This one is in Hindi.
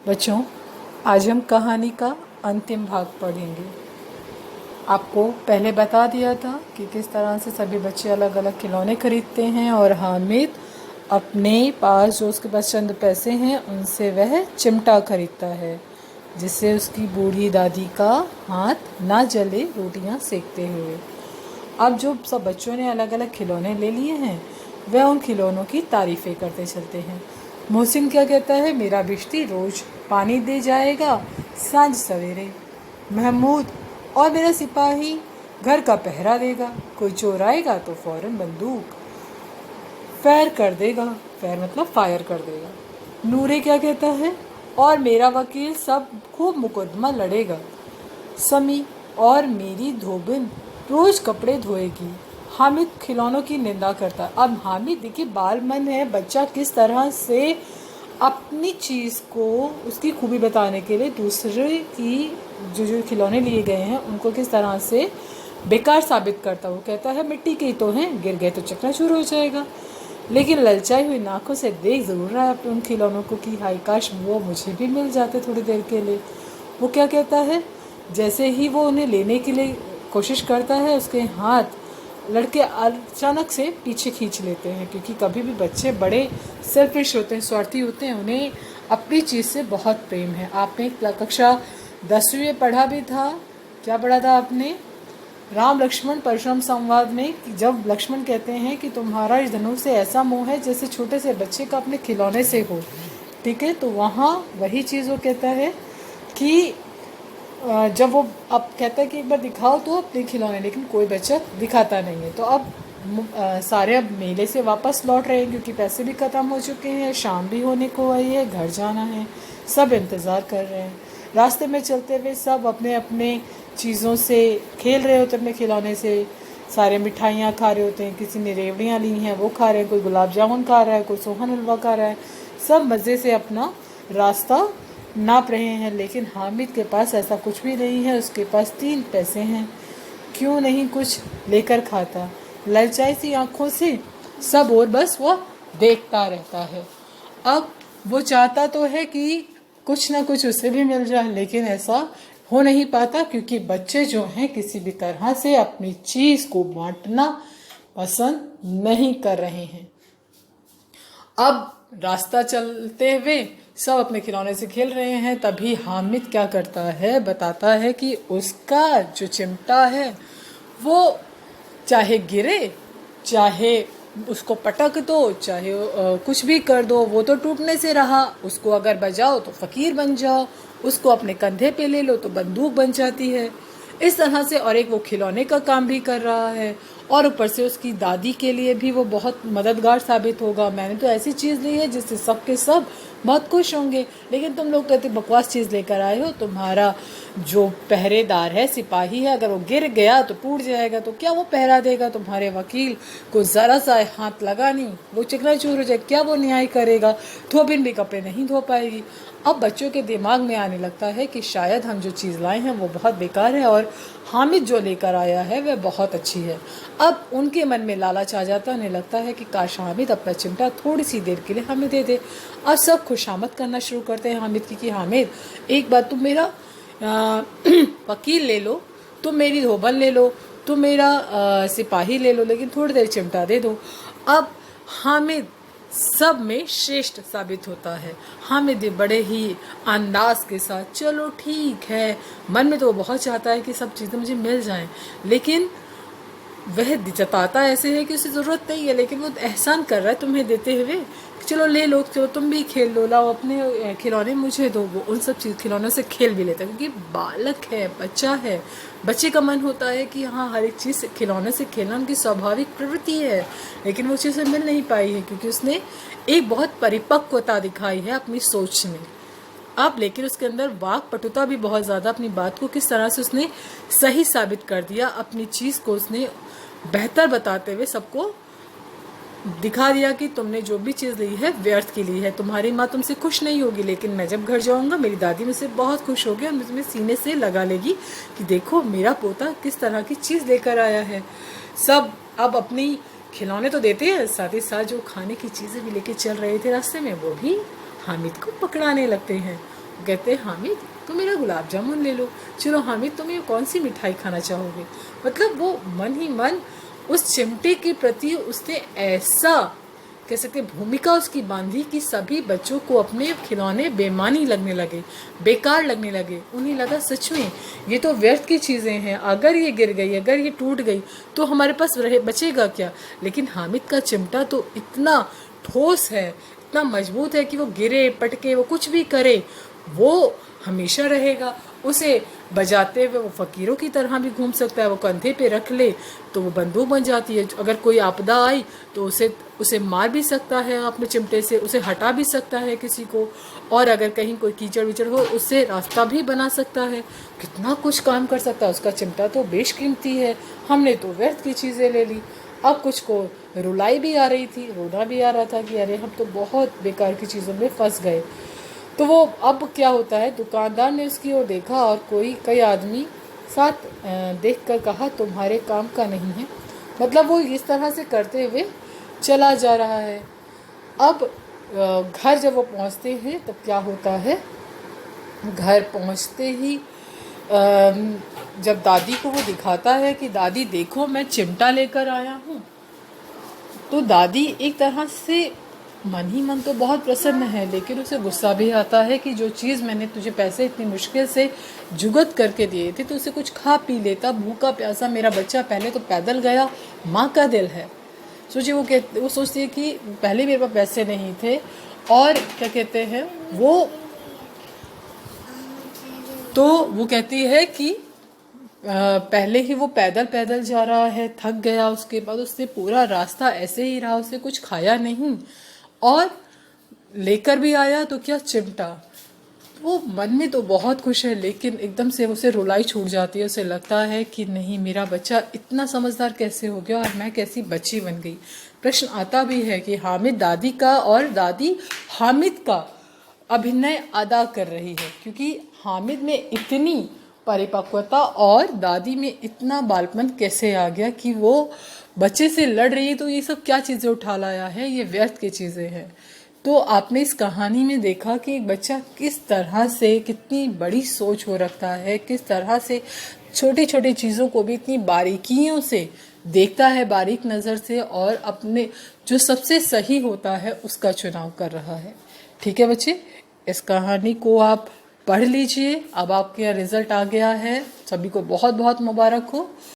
बच्चों, आज हम कहानी का अंतिम भाग पढ़ेंगे। आपको पहले बता दिया था कि किस तरह से सभी बच्चे अलग अलग खिलौने खरीदते हैं और हामिद अपने पास जो उसके पास चंद पैसे हैं उनसे वह चिमटा खरीदता है, जिससे उसकी बूढ़ी दादी का हाथ ना जले रोटियां सेकते हुए। अब जो सब बच्चों ने अलग अलग खिलौने ले लिए हैं वह उन खिलौनों की तारीफ़ें करते चलते हैं। मोहसिन क्या कहता है, मेरा बिश्ती रोज़ पानी दे जाएगा सांझ सवेरे। महमूद, और मेरा सिपाही घर का पहरा देगा, कोई चोर आएगा तो फ़ौरन बंदूक फायर कर देगा। फायर मतलब फायर कर देगा। नूरे क्या कहता है, और मेरा वकील सब खूब मुकदमा लड़ेगा। समी, और मेरी धोबिन रोज कपड़े धोएगी। हामिद खिलौनों की निंदा करता है। अब हामिद देखिए बाल मन है, बच्चा किस तरह से अपनी चीज़ को उसकी खूबी बताने के लिए दूसरे की जो खिलौने लिए गए हैं उनको किस तरह से बेकार साबित करता। वो कहता है मिट्टी के ही तो हैं, गिर गए तो चकनाचूर हो जाएगा। लेकिन ललचाई हुई नाकों से देख ज़रूर रहा है अपने उन खिलौनों को कि हाय काश वो मुझे भी मिल जाते थोड़ी देर के लिए। वो क्या कहता है, जैसे ही वो उन्हें लेने के लिए कोशिश करता है उसके हाथ लड़के अचानक से पीछे खींच लेते हैं, क्योंकि कभी भी बच्चे बड़े सेल्फिश होते हैं, स्वार्थी होते हैं, उन्हें अपनी चीज़ से बहुत प्रेम है। आपने कक्षा 10वीं में पढ़ा भी था, क्या पढ़ा था आपने, राम लक्ष्मण परशुराम संवाद में, कि जब लक्ष्मण कहते हैं कि तुम्हारा इस धनुष से ऐसा मोह है जैसे छोटे से बच्चे का अपने खिलौने से हो। ठीक है, तो वहाँ वही चीज़ वो कहता है कि जब वो अब कहता है कि एक बार दिखाओ तो अपने खिलौने, लेकिन कोई बच्चा दिखाता नहीं है। तो अब सारे अब मेले से वापस लौट रहे हैं क्योंकि पैसे भी ख़त्म हो चुके हैं, शाम भी होने को आई है, घर जाना है। सब इंतज़ार कर रहे हैं। रास्ते में चलते हुए सब अपने अपने चीज़ों से खेल रहे होते, अपने खिलौने से। सारे मिठाइयाँ खा रहे होते हैं, किसी ने रेवड़ियाँ ली हैं वो खा रहे हैं, कोई गुलाब जामुन खा रहा है, कोई सोहन हलवा खा रहा है। सब मज़े से अपना रास्ता नाप रहे हैं। लेकिन हामिद के पास ऐसा कुछ भी नहीं है, उसके पास 3 पैसे हैं। क्यों नहीं कुछ लेकर खाता, ललचाई सी आंखों से सब और बस वो देखता रहता है। अब वो चाहता तो है कि कुछ ना कुछ उसे भी मिल जाए, लेकिन ऐसा हो नहीं पाता क्योंकि बच्चे जो हैं किसी भी तरह से अपनी चीज़ को बांटना पसंद नहीं कर रहे हैं। अब रास्ता चलते हुए सब अपने खिलौने से खेल रहे हैं। तभी हामिद क्या करता है, बताता है कि उसका जो चिमटा है वो चाहे गिरे, चाहे उसको पटक दो, चाहे कुछ भी कर दो, वो तो टूटने से रहा। उसको अगर बजाओ तो फकीर बन जाओ, उसको अपने कंधे पे ले लो तो बंदूक बन जाती है। इस तरह से, और एक वो खिलौने का काम भी कर रहा है और ऊपर से उसकी दादी के लिए भी वो बहुत मददगार साबित होगा। मैंने तो ऐसी चीज़ ली है जिससे सब के सब बहुत खुश होंगे, लेकिन तुम लोग कहते बकवास चीज़ लेकर आए हो। तुम्हारा जो पहरेदार है, सिपाही है, अगर वो गिर गया तो टूट जाएगा, तो क्या वो पहरा देगा? तुम्हारे वकील को ज़रा सा हाथ लगा नहीं, वो चकनाचूर हो जाए, क्या वो न्याय करेगा? धोबिन भी कपड़े नहीं धो पाएगी। अब बच्चों के दिमाग में आने लगता है कि शायद हम जो चीज़ लाए हैं वो बहुत बेकार है और हामिद जो लेकर आया है वह बहुत अच्छी है। अब उनके मन में लालच आ जाता है, उन्हें लगता है कि काश हामिद अपना चिमटा थोड़ी सी देर के लिए हमें दे दे। अब सब खुशामद करना शुरू करते हैं हामिद की कि हामिद एक बार तुम मेरा वकील ले लो, तुम मेरी धोबन ले लो, तुम मेरा सिपाही ले लो, लेकिन थोड़ी देर चिमटा दे दो। अब हामिद सब में श्रेष्ठ साबित होता है। हामिद बड़े ही अंदाज के साथ चलो ठीक है, मन में तो वो बहुत चाहता है कि सब चीज़ें मुझे मिल जाएं, लेकिन वह जताता ऐसे है कि उसे ज़रूरत नहीं है, लेकिन वो एहसान कर रहा है तुम्हें देते हुए। चलो ले लो, चलो तुम भी खेल लो, लाओ अपने खिलौने मुझे दो। वो उन सब खिलौनों से खेल भी लेता है क्योंकि बालक है, बच्चा है। बच्चे का मन होता है कि हाँ हर एक चीज़ खिलौने से खेलना उनकी स्वाभाविक प्रवृत्ति है, लेकिन वो चीज़ मिल नहीं पाई है क्योंकि उसने एक बहुत परिपक्वता दिखाई है अपनी सोच में। अब लेकिन उसके अंदर वाक पटुता भी बहुत ज़्यादा, अपनी बात को किस तरह से उसने सही साबित कर दिया, अपनी चीज़ को उसने बेहतर बताते हुए सबको दिखा दिया कि तुमने जो भी चीज़ ली है व्यर्थ की ली है। तुम्हारी माँ तुमसे खुश नहीं होगी, लेकिन मैं जब घर जाऊँगा मेरी दादी मुझसे बहुत खुश होगी और मुझे सीने से लगा लेगी कि देखो मेरा पोता किस तरह की चीज़ लेकर आया है। सब अब अपनी खिलौने तो देते हैं, साथ ही साथ जो खाने की चीज़ें भी लेके चल रहे थे रास्ते में वो भी हामिद को पकड़ाने लगते हैं। कहते हैं हामिद तुम मेरा गुलाब जामुन ले लो, चलो हामिद तुम ये कौन सी मिठाई खाना चाहोगे। मतलब वो मन ही मन उस चिमटे के प्रति उसने ऐसा कह सकते भूमिका उसकी बांधी कि सभी बच्चों को अपने खिलौने बेमानी लगने लगे, बेकार लगने लगे। उन्हें लगा सच में ये तो व्यर्थ की चीज़ें हैं, अगर ये गिर गई, अगर ये टूट गई तो हमारे पास रहे बचेगा क्या। लेकिन हामिद का चिमटा तो इतना ठोस है, इतना मजबूत है कि वो गिरे पटके वो कुछ भी करे वो हमेशा रहेगा। उसे बजाते हुए वो फ़कीरों की तरह भी घूम सकता है, वो कंधे पे रख ले तो वो बंदूक बन जाती है। अगर कोई आपदा आई तो उसे मार भी सकता है अपने चिमटे से, उसे हटा भी सकता है किसी को, और अगर कहीं कोई कीचड़ विचड़ हो उससे रास्ता भी बना सकता है। कितना कुछ काम कर सकता है उसका चिमटा, तो बेशकीमती है। हमने तो व्यर्थ की चीज़ें ले ली। अब कुछ को रुलाई भी आ रही थी, रोना भी आ रहा था कि अरे हम तो बहुत बेकार की चीज़ों में फंस गए। तो वो अब क्या होता है, दुकानदार ने उसकी ओर देखा और कई आदमी साथ देखकर कहा तुम्हारे काम का नहीं है। मतलब वो इस तरह से करते हुए चला जा रहा है। अब घर जब वो पहुंचते हैं तब क्या होता है, घर पहुंचते ही जब दादी को वो दिखाता है कि दादी देखो मैं चिमटा लेकर आया हूँ, तो दादी एक तरह से मन ही मन तो बहुत प्रसन्न है, लेकिन उसे गुस्सा भी आता है कि जो चीज़ मैंने तुझे पैसे इतनी मुश्किल से जुगत करके दिए थे तो उसे कुछ खा पी लेता। भूखा प्यासा मेरा बच्चा पहले तो पैदल गया, माँ का दिल है। सोचिए वो सोचती है कि पहले मेरे पास पैसे नहीं थे, और क्या कहते हैं वो कहती है कि पहले ही वो पैदल पैदल जा रहा है, थक गया, उसके बाद उसने पूरा रास्ता ऐसे ही रहा, उसे कुछ खाया नहीं और लेकर भी आया तो क्या चिमटा। वो मन में तो बहुत खुश है, लेकिन एकदम से उसे रुलाई छूट जाती है। उसे लगता है कि नहीं, मेरा बच्चा इतना समझदार कैसे हो गया और मैं कैसी बच्ची बन गई। प्रश्न आता भी है कि हामिद दादी का और दादी हामिद का अभिनय अदा कर रही है, क्योंकि हामिद में इतनी परिपक्वता और दादी में इतना बालपन कैसे आ गया कि वो बच्चे से लड़ रही है। तो ये सब क्या चीज़ें उठा लाया है, ये व्यर्थ की चीज़ें हैं। तो आपने इस कहानी में देखा कि एक बच्चा किस तरह से कितनी बड़ी सोच हो रखता है, किस तरह से छोटी छोटी चीज़ों को भी इतनी बारीकियों से देखता है, बारीक नज़र से, और अपने जो सबसे सही होता है उसका चुनाव कर रहा है। ठीक है बच्चे, इस कहानी को आप पढ़ लीजिए। अब आपके यहाँ रिजल्ट आ गया है, सभी को बहुत बहुत मुबारक हो।